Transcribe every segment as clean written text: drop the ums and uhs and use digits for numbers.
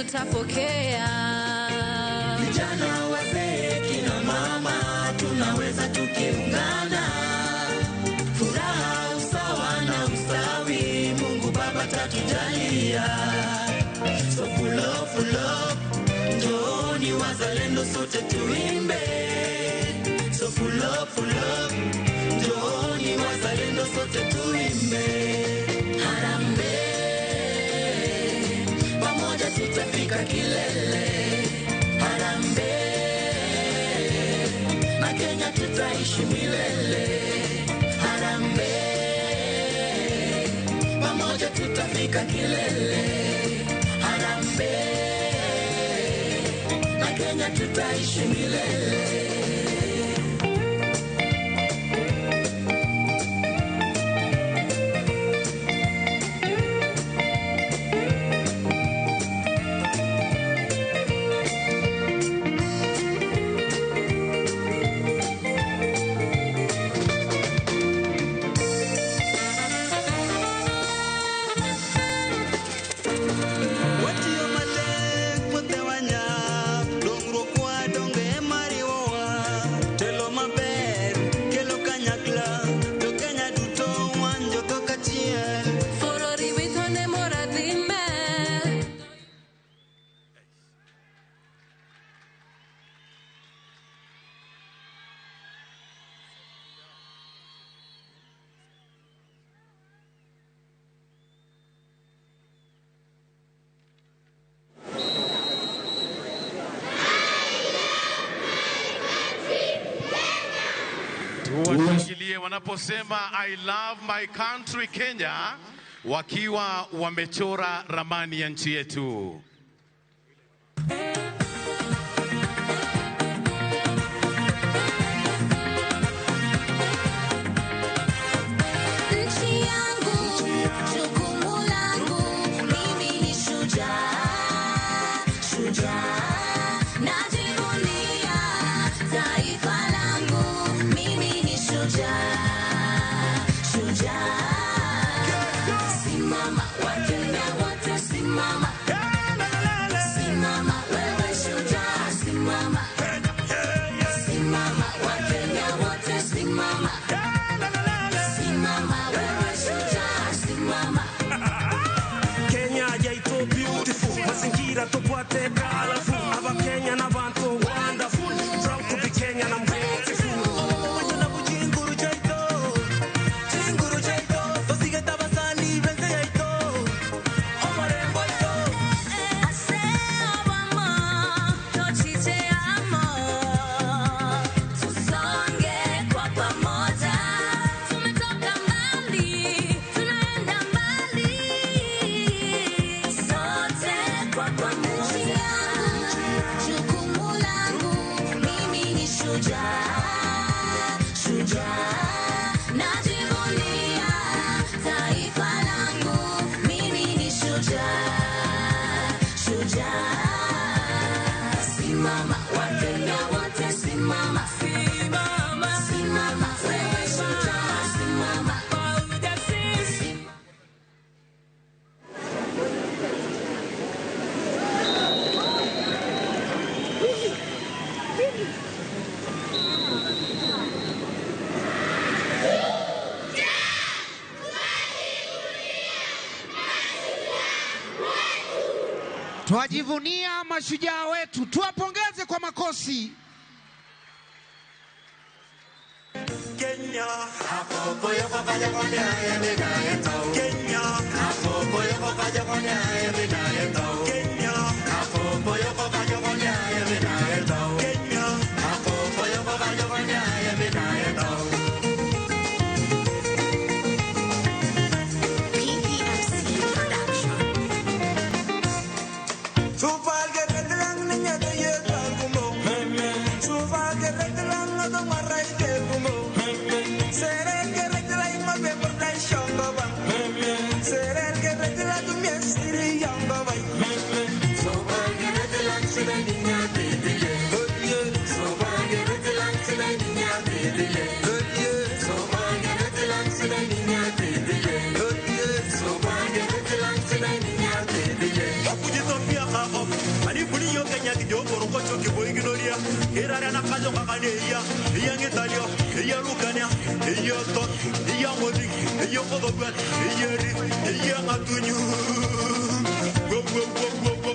atapokea. Vijana, wazee, kina mama, tunaweza tukiungana. Furaha, usawa na ustawi, Mungu Baba tatujalia. So full of, njooni wazalendo sote tuimbe. So full of, njooni wazalendo sote tuimbe. Harambee, pamoja tutafika kilele. Harambee, na Kenya tutaishi milele. Harambee, pamoja tutafika kilele. Harambee, na Kenya tutaishi milele. Washangilie wanaposema I love my country Kenya, wakiwa wamechora ramani ya nchi yetu. Nchi yangu, jukumu langu, mimi ni shujaa, shujaa. Najivunia taifa langu, mimi ni shujaa, shujaa. Simama Wakenya wote, simama. Simama wewe shujaa, simama. Simama Wakenya wote, simama. Simama wewe shujaa, simama. Kenya yaito beautiful, mazingira tupate colorful. Aba Kenya na bantu wonderful, proud to be Kenyan, I'm grateful. Wajana bujinguru jaito, jinguru jaito, tosige tabasani benze jaito, omarembo jaito. Ase obama, tochite amo, tusonge kwa pamoja. Tumetoka mbali, tunaenda mbali, sote kwa pamoja. Jukumu langu, mimi ni shujaa, shujaa. Najivunia taifa langu, mimi ni shujaa, shujaa. Simama Wakenya wote, simama. Simama, simama wewe shujaa, simama. Simama. Twajivunia mashujaa wetu, tuwapongeze kwa makofi. Kenya, Hapo boyo papaja konya emega eto. Kenya, Hapo boyo papaja konya emega eto. Kenya, Hapo boyo papaja konya emega eto. Kenya. Hapo boyo papaja konya emega eto. PPMC Production. Sufal que retran niña de yeta como. Sufal que retran no to marai de como. Seré que retran más bien por la shonga ba. Seré que retran tu miesiri yanga ba. So bagere de lanche de niña titile. So bagere de lanche de niña titile. So bagere de lanche de niña titile. So bagere de lanche de niña titile. Apuji Sofia ka of toki boy gloria irara na kajo kakane iya ngitalio iya lukania iya tot iya modi iya kodobwan iya ri iya ngatunyu go go go go go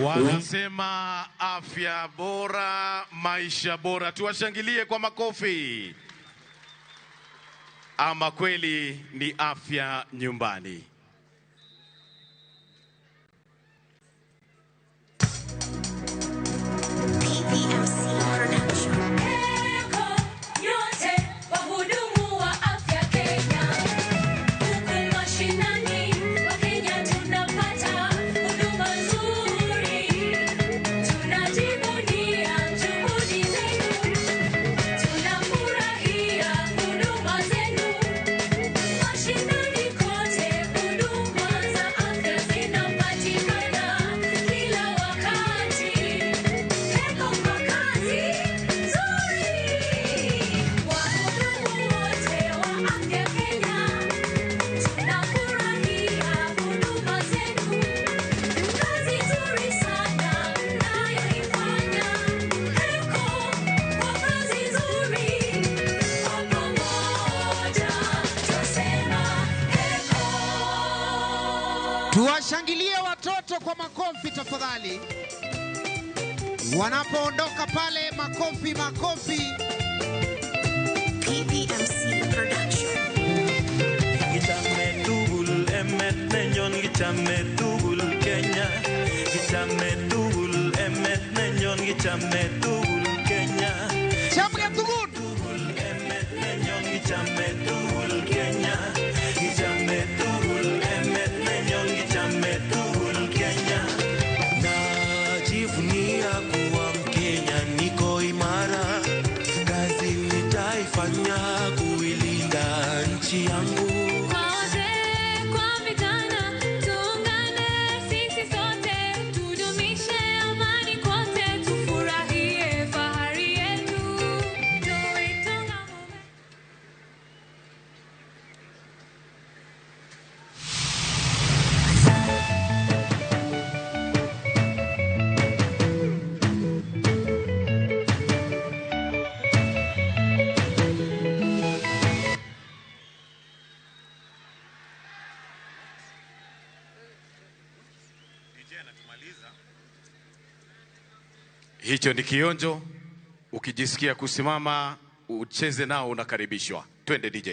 Wanasema afya bora, maisha bora. Tuwashangilie kwa makofi. Ama kweli ni afya nyumbani. Tuwashangilie watoto kwa makofi tafadhali. Wanapoondoka pale, makofi makofi. PPMC Production. Gitame tugul emet nenyon gitame tugul Kenya. Gitame tugul emet nenyon gitame tugul Kenya. Chamge tugul. Emet nenyon gitame tugul Kenya. Gitame tugul emet nenyon gitame tugul Kenya. Najivunia kuwa Mkenya, niko imara. Kazi nitaifanya kuilinda nchi yangu. Hicho ni kionjo. Ukijisikia kusimama ucheze nao unakaribishwa. Twende DJ.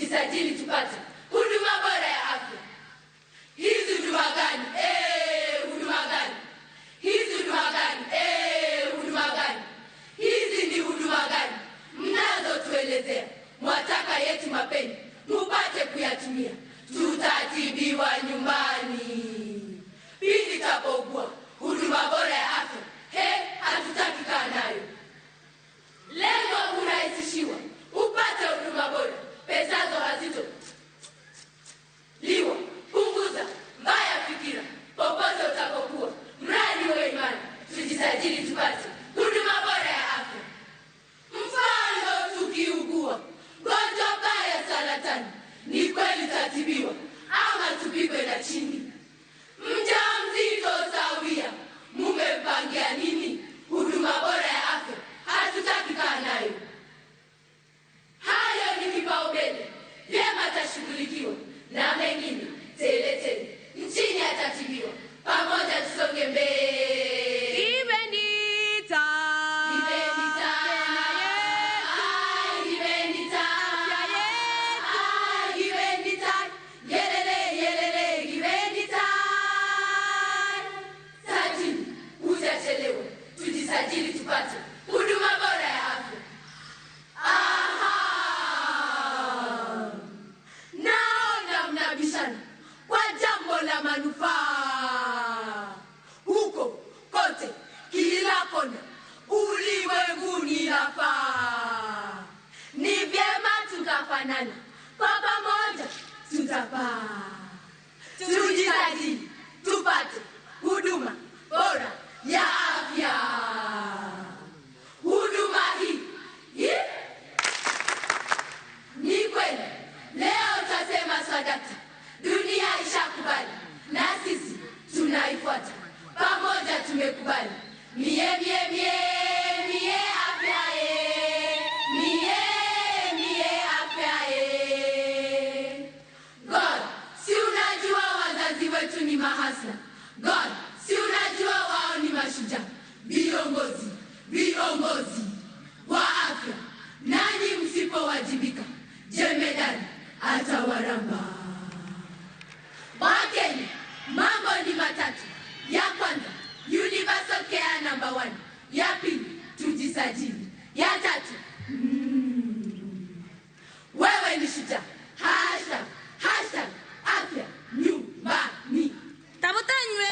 tujisajili tupate huduma bora ya afya. Hizi huduma gani? Huduma gani? Hizi huduma gani? Huduma gani? Hizi ni huduma gani mnazotuelezea? Mwataka yetu mapeni mupate kuyatumia. Tutatibiwa nyumbani pindi tapogua. Huduma bora ya afya hatutaki kaa nayo. Lengo kurahisishiwa upate huduma bora, pesazo hazito liwa. Punguza mbaya fikira popote utakokuwa, mradi wa imani. Tujisajili tupate huduma bora ya afya. Mfano tukiugua gonjwa baya saratani, ni kweli tatibiwa ama tupigwe na chini? Mjamzito sawia, mumepangia nini? Huduma bora ya afya hatutaki kaa nayo. Hayo ni kipaumbele, vyema tashughulikiwa, na mengine tele tele nchini atatibiwa. Pamoja tusonge mbele. Tujisajili tupate huduma bora ya afya. Naona mnabishana kwa jambo la manufaa. Huko kote kila kona ulimwenguni nafaa. Ni vyema tukafanana, kwa pamoja tutapaa. Tujisajili tupate huduma bora ya afya. Huduma hii ni kweli. Leo tasema sadaka, dunia ishakubali na sisi tunaifuata. Pamoja tumekubali. Mie afya mie afya God, si unajua wazazi wetu ni mahasla? God, si unajua wao ni mashujaa, viongozi wa afya? Nanyi msipowajibika, jemedari atawaramba. Wakenya, mambo ni matatu. Ya kwanza, universal care number 1. Ya pili, tujisajili. Ya tatu, wewe ni shujaa. Hashtag afya nyumbani. Tabutanywe.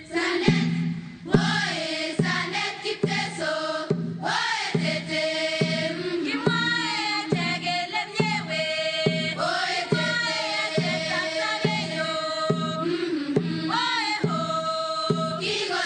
Sanet, oye, Sanet Kipteso, oye tete, Kimwae tegele mnyewe. oye tete, Tasabeyo. Oe ho. Kigo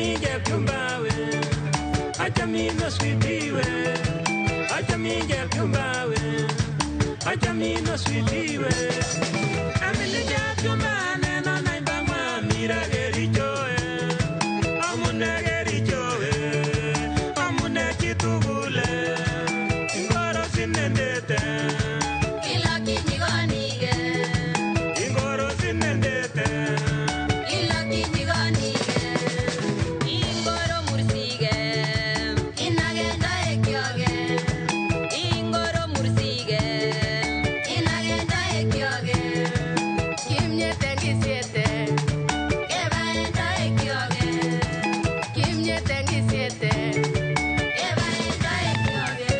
Ajamige Pumbawe, Ajamino Sweetiwe, Ajamige Pumbawe, Ajamino Sweetiwe, Amilija Pumbane, no Naibama, Mira Kericho, Amune Kericho, Amune Chitubule, Ingoro Sinendete, Ilaki Nigonige, Ingoro Sinendete. Ilaki Nigonige, Ingoro Mursige, Inagenda Ekyoge, Ingoro Mursige, Inagenda Ekyoge, Kimye Tengisiete, Ebaenda Ekyoge, Kimye Tengisiete, Ebaenda Ekyoge.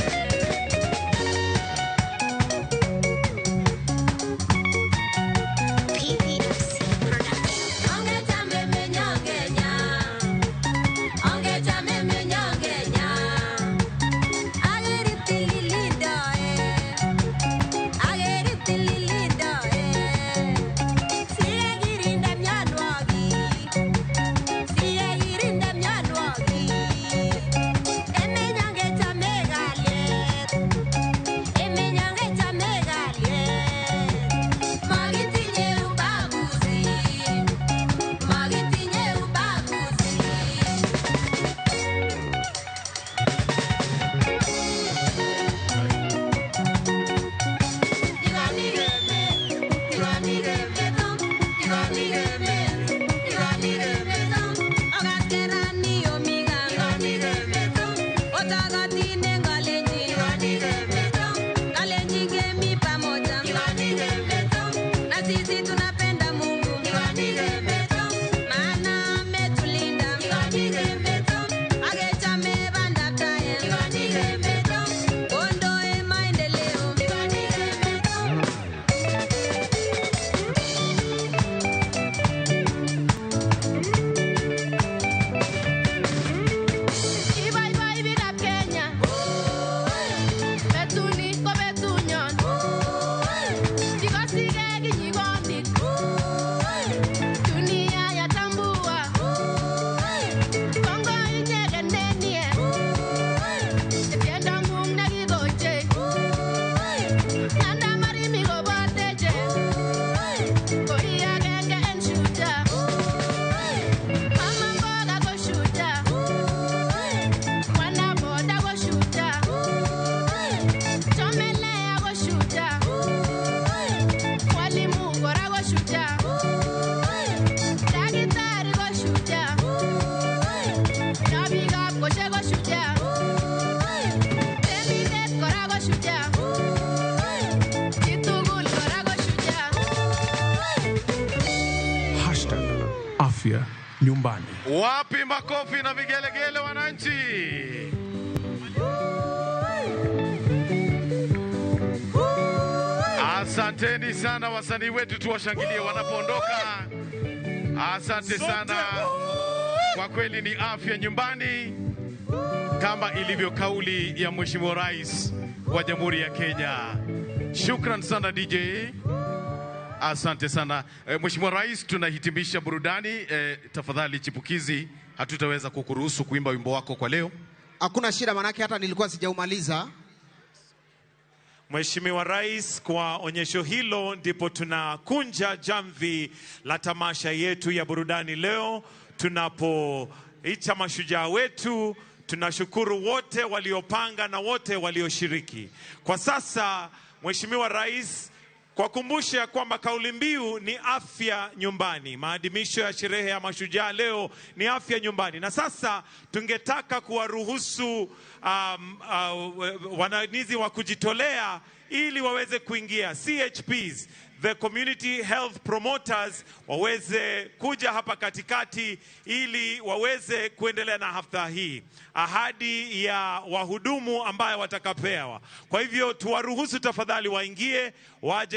PVFC Production. Onge chame menyongenya, onge chame menyongenya, ageriti lilidoe, siye girinda myanwagi, emenyonge chame galiet, magitinye ubaguzi, magitinye ubaguzi. Tunapenda Mungu, maana ametulinda. Agechame bandataye, ondoe maendeleo. Ibaibai biikab Kenya, betuni ko betunyon, kikosike kinyigomit, dunia yatambua, Kongo inyegen nenie, tiendo ng'ung nekikoche, ng'anda marimi koboteche, ko ii agenge en shujaa, mama mboga ko shujaa, mwana boda ko shujaa, chomelea ko shujaa, mwalimu kora ko shujaa, daktari ko shujaa, nobikab koshek ko shujaa, temindet kora ko shujaa, chitugul kora ko shujaa. Afya nyumbani. Wapi makofi na vigelegele wananchi? Asanteni sana wasanii wetu, tuwashangilie wanapoondoka. Asante sana. Kwa kweli ni afya nyumbani kama ilivyo kauli ya Mheshimiwa Rais wa Jamhuri ya Kenya. Shukran sana DJ. Asante sana. Mheshimiwa Rais, tunahitimisha burudani. Tafadhali chipukizi, hatutaweza kukuruhusu kuimba wimbo wako kwa leo. Hakuna shida, manake hata nilikuwa sijaumaliza. Mheshimiwa Rais, kwa onyesho hilo ndipo tunakunja jamvi la tamasha yetu ya burudani leo. Tunapoita mashujaa wetu, tunashukuru wote waliopanga na wote walioshiriki. Kwa sasa, Mheshimiwa Rais, kwa kumbusha kwamba kauli mbiu ni afya nyumbani. Maadhimisho ya sherehe ya mashujaa leo ni afya nyumbani. Na sasa tungetaka kuwaruhusu wananizi wa kujitolea ili waweze kuingia, CHPs, the community health promoters, waweze kuja hapa katikati ili waweze kuendelea na hafla hii. Ahadi ya wahudumu ambayo watakapewa. Kwa hivyo tuwaruhusu tafadhali waingie, waje